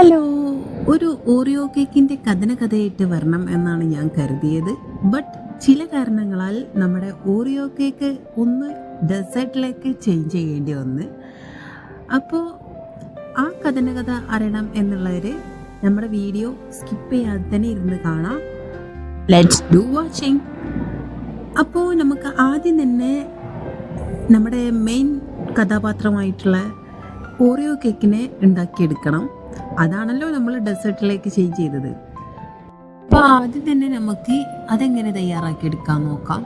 Hello, ഒരു Oreo കേക്കിൻ്റെ കഥയായിട്ട് വരണം എന്നാണ് ഞാൻ കരുതിയത്. ബട്ട് ചില കാരണങ്ങളാൽ നമ്മുടെ ഓറിയോ കേക്ക് ഒന്ന് ഡെസേർട്ടിലേക്ക് ചേഞ്ച് ചെയ്യേണ്ടി വന്ന്. അപ്പോൾ ആ കഥ അറിയണം എന്നുള്ളവർ നമ്മുടെ വീഡിയോ സ്കിപ്പ് ചെയ്യാതെ തന്നെ ഇരുന്ന് കാണാം. Let's do watching. അപ്പോൾ നമുക്ക് ആദ്യം തന്നെ നമ്മുടെ മെയിൻ കഥാപാത്രമായിട്ടുള്ള ഓറിയോ കേക്കിനെ ഉണ്ടാക്കിയെടുക്കണം. അതാണല്ലോ നമ്മൾ ഡെസേർട്ടിലേക്ക് ചേഞ്ച് ചെയ്തത്. അപ്പോൾ ആദ്യം തന്നെ നമുക്ക് അതെങ്ങനെ തയ്യാറാക്കിയെടുക്കാൻ നോക്കാം.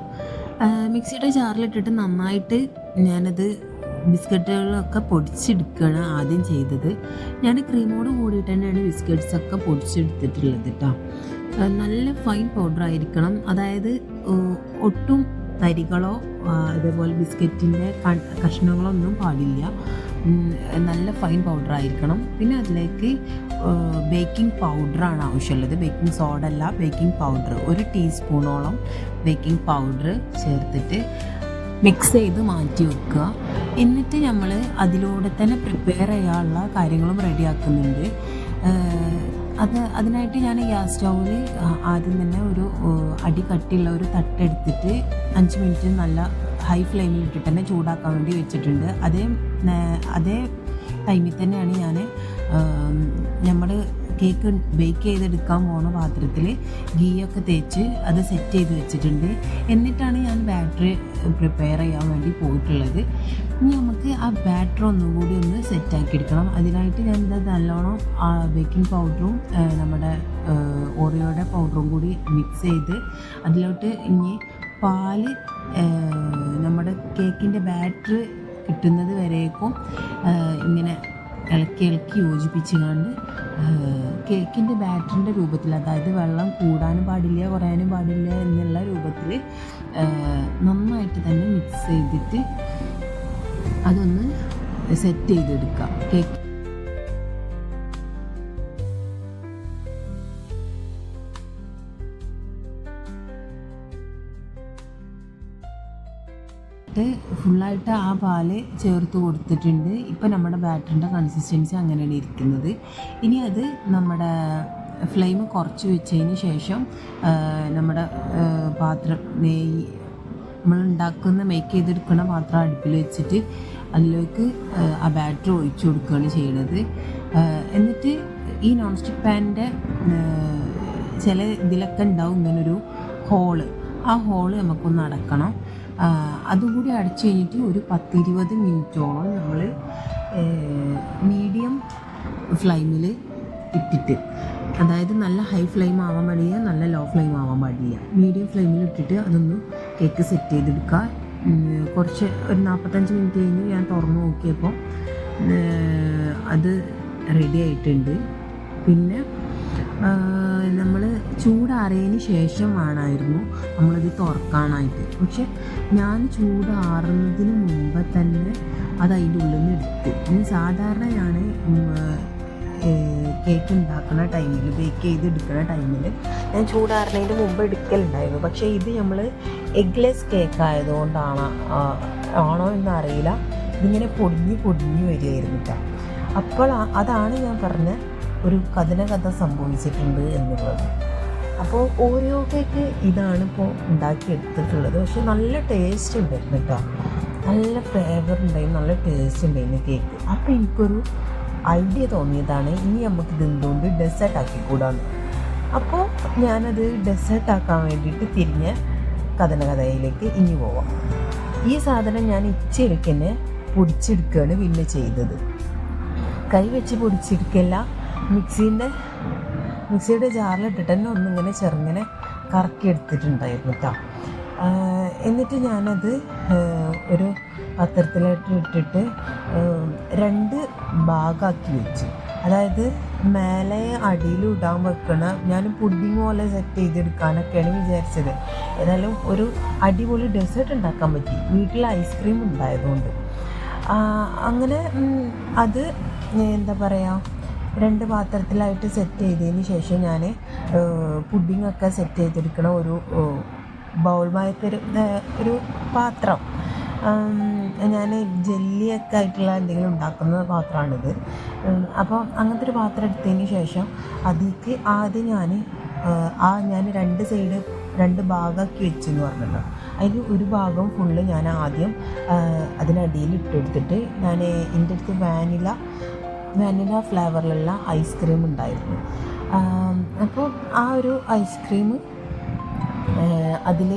മിക്സിയുടെ ജാറിലിട്ടിട്ട് നന്നായിട്ട് ഞാനത് ബിസ്ക്കറ്റുകളൊക്കെ പൊടിച്ചെടുക്കുകയാണ് ആദ്യം ചെയ്തത്. ഞാൻ ക്രീമോട് കൂടിയിട്ട് തന്നെയാണ് ബിസ്ക്കറ്റ്സൊക്കെ പൊടിച്ചെടുത്തിട്ടുള്ളത് കേട്ടോ. നല്ല ഫൈൻ പൗഡർ ആയിരിക്കണം. അതായത് ഒട്ടും തരികളോ അതേപോലെ ബിസ്ക്കറ്റിൻ്റെ കഷ്ണങ്ങളൊന്നും പാടില്ല. നല്ല ഫൈൻ പൗഡർ ആയിരിക്കണം. പിന്നെ അതിലേക്ക് ബേക്കിംഗ് പൗഡറാണ് ആവശ്യമുള്ളത്. ബേക്കിംഗ് സോഡ അല്ല, ബേക്കിംഗ് പൗഡർ. 1 ടീസ്പൂണോളം ബേക്കിംഗ് പൗഡർ ചേർത്തിട്ട് മിക്സ് ചെയ്ത് മാറ്റി വെക്കുക. എന്നിട്ട് നമ്മൾ അതിലൂടെ തന്നെ പ്രിപ്പയർ ചെയ്യാനുള്ള കാര്യങ്ങളും റെഡിയാക്കുന്നുണ്ട്. അതിനായിട്ട് ഞാൻ ഗ്യാസ് സ്റ്റൗവിൽ ആദ്യം തന്നെ ഒരു അടി കട്ടിയുള്ള ഒരു തട്ടെടുത്തിട്ട് 5 മിനിറ്റ് നല്ല ഹൈ ഫ്ലെയിമിൽ ഇട്ടിട്ട് തന്നെ ചൂടാക്കാൻ വേണ്ടി വെച്ചിട്ടുണ്ട്. അതേ ടൈമിൽ തന്നെയാണ് ഞാൻ നമ്മൾ കേക്ക് ബേക്ക് ചെയ്തെടുക്കാൻ പോകുന്ന പാത്രത്തിൽ ഗീയൊക്കെ തേച്ച് അത് സെറ്റ് ചെയ്ത് വെച്ചിട്ടുണ്ട്. എന്നിട്ടാണ് ഞാൻ ബാറ്ററി പ്രിപ്പയർ ചെയ്യാൻ വേണ്ടി പോയിട്ടുള്ളത്. ഇനി നമുക്ക് ആ ബാറ്റർ ഒന്നും കൂടി ഒന്ന് സെറ്റാക്കി എടുക്കണം. അതിനായിട്ട് ഞാൻ നല്ലോണം ബേക്കിംഗ് പൗഡറും നമ്മുടെ ഓറിയോയുടെ പൗഡറും കൂടി മിക്സ് ചെയ്ത് അതിലോട്ട് ഇനി പാല് നമ്മുടെ കേക്കിൻ്റെ ബാറ്റർ കിട്ടുന്നത് വരേക്കും ഇങ്ങനെ ഇളക്കി യോജിപ്പിച്ച് കൊണ്ട് കേക്കിൻ്റെ ബാറ്ററിൻ്റെ രൂപത്തിൽ, അതായത് വെള്ളം കൂടാനും പാടില്ല കുറയാനും പാടില്ല എന്നുള്ള രൂപത്തിൽ നന്നായിട്ട് തന്നെ മിക്സ് ചെയ്തിട്ട് അതൊന്ന് സെറ്റ് ചെയ്തെടുക്കാം. കേക്ക് ഫുള്ളായിട്ട് ആ പാല് ചേർത്ത് കൊടുത്തിട്ടുണ്ട്. ഇപ്പോൾ നമ്മുടെ ബാറ്ററിൻ്റെ കൺസിസ്റ്റൻസി അങ്ങനെയാണ് ഇരിക്കുന്നത്. ഇനി അത് നമ്മുടെ ഫ്ലെയിം കുറച്ച് വെച്ചതിന് ശേഷം നമ്മുടെ പാത്രം നമ്മൾ മേക്ക് ചെയ്തെടുക്കുന്ന പാത്രം അടുപ്പിൽ വെച്ചിട്ട് അതിലേക്ക് ആ ബാറ്റർ ഒഴിച്ചു കൊടുക്കുകയാണ് ചെയ്യുന്നത്. എന്നിട്ട് ഈ നോൺ സ്റ്റിക്ക് പാനിൻ്റെ ചില ഇതിലൊക്കെ ഉണ്ടാവും ഇങ്ങനൊരു ഹോള്. ആ ഹോള് നമുക്കൊന്ന് അടക്കണം. അതുകൂടി അടച്ചു കഴിഞ്ഞിട്ട് ഒരു 10-20 മിനിറ്റോളം നമ്മൾ മീഡിയം ഫ്ലെയിമിൽ ഇട്ടിട്ട്, അതായത് നല്ല ഹൈ ഫ്ലെയിം ആവാൻ പാടില്ല, നല്ല ലോ ഫ്ലെയിം ആവാൻ പാടില്ല, മീഡിയം ഫ്ലെയിമിൽ ഇട്ടിട്ട് അതൊന്ന് കേക്ക് സെറ്റ് ചെയ്തെടുക്കുക. കുറച്ച് ഒരു 45 മിനിറ്റ് കഴിഞ്ഞ് ഞാൻ തുറന്ന് നോക്കിയപ്പോൾ അത് റെഡി ആയിട്ടുണ്ട്. പിന്നെ നമ്മൾ ചൂടാറിയതിന് ശേഷം വേണമായിരുന്നു നമ്മളത് തുറക്കാനായിട്ട്. പക്ഷെ ഞാൻ ചൂടാറുന്നതിന് മുമ്പ് തന്നെ അത് അതിൻ്റെ ഉള്ളിൽ നിന്ന് എടുത്തു. ഇനി സാധാരണ ഞാൻ കേക്ക് ഉണ്ടാക്കുന്ന ടൈമിൽ, ബേക്ക് ചെയ്തെടുക്കുന്ന ടൈമിൽ ഞാൻ ചൂടാറുന്നതിന് മുമ്പ് എടുക്കലുണ്ടായിരുന്നു. പക്ഷേ ഇത് നമ്മൾ എഗ്ലെസ് കേക്ക് ആയതുകൊണ്ടാണോ എന്നറിയില്ല, ഇതിങ്ങനെ പൊടിഞ്ഞ് വരികയായിരുന്നു കേട്ടോ. അപ്പോൾ അതാണ് ഞാൻ പറഞ്ഞ ഒരു കഥ സംഭവിച്ചിട്ടുണ്ട് എന്നുള്ളത്. അപ്പോൾ ഓരോ കേക്ക് ഇതാണ് ഇപ്പോൾ ഉണ്ടാക്കിയെടുത്തിട്ടുള്ളത്. പക്ഷെ നല്ല ടേസ്റ്റ് ഉണ്ടായിരുന്നു കേട്ടോ, നല്ല ഫ്ലേവർ ഉണ്ടായിരുന്നു, നല്ല ടേസ്റ്റ് ഉണ്ടായിരുന്നു കേക്ക്. അപ്പോൾ എനിക്കൊരു ഐഡിയ തോന്നിയതാണ്, ഇനി നമുക്കിത് എന്തുകൊണ്ട് ഡെസേർട്ട് ആക്കിക്കൂടാന്ന്. അപ്പോൾ ഞാനത് ഡെസേർട്ടാക്കാൻ വേണ്ടിയിട്ട് തിരിഞ്ഞ കഥയിലേക്ക് ഇനി പോവാം. ഈ സാധനം ഞാൻ ഇച്ചിരിക്ക് തന്നെ പൊടിച്ചെടുക്കുകയാണ് പിന്നെ ചെയ്തത്. കൈ വെച്ച് പൊടിച്ചെടുക്കല്ല, മിക്സിയുടെ ജാറിലിട്ടിട്ട് തന്നെ ഒന്നിങ്ങനെ ചെറുങ്ങനെ കറക്കി എടുത്തിട്ടുണ്ടായിരുന്നു കേട്ടോ. എന്നിട്ട് ഞാനത് ഒരു പാത്രത്തിലായിട്ട് ഇട്ടിട്ട് 2 ഭാഗമാക്കി വെച്ചു. അതായത് മേലെ അടിയിലും ഇടാൻ വെക്കണ, ഞാൻ പുഡിങ് പോലെ സെറ്റ് ചെയ്തെടുക്കാനൊക്കെയാണ് വിചാരിച്ചത്. ഏതായാലും ഒരു അടിപൊളി ഡെസേർട്ട് ഉണ്ടാക്കാൻ പറ്റി, വീട്ടിൽ ഐസ്ക്രീം ഉണ്ടായതുകൊണ്ട്. അങ്ങനെ അത് എന്താ പറയുക, 2 പാത്രത്തിലായിട്ട് സെറ്റ് ചെയ്തതിന് ശേഷം ഞാൻ പുഡിങ്ങൊക്കെ സെറ്റ് ചെയ്തെടുക്കണ ഒരു ബൗൾ മായത്തൊരു പാത്രം ഞാൻ ജെല്ലിയൊക്കെ ആയിട്ടുള്ള എന്തെങ്കിലും ഉണ്ടാക്കുന്ന പാത്രമാണിത്. അപ്പോൾ അങ്ങനത്തെ ഒരു പാത്രം എടുത്തതിന് ശേഷം അതിലേക്ക് ആദ്യം ഞാൻ രണ്ട് ഭാഗമാക്കി വെച്ചെന്ന് പറഞ്ഞല്ലോ. അതിൽ ഒരു ഭാഗം ഫുള്ള് ഞാൻ ആദ്യം അതിനടിയിൽ ഇട്ടെടുത്തിട്ട് എൻ്റെ അടുത്ത് വാനില ഫ്ലേവറിലുള്ള ഐസ്ക്രീം ഉണ്ടായിരുന്നു. അപ്പോൾ ആ ഒരു ഐസ്ക്രീം അതിൽ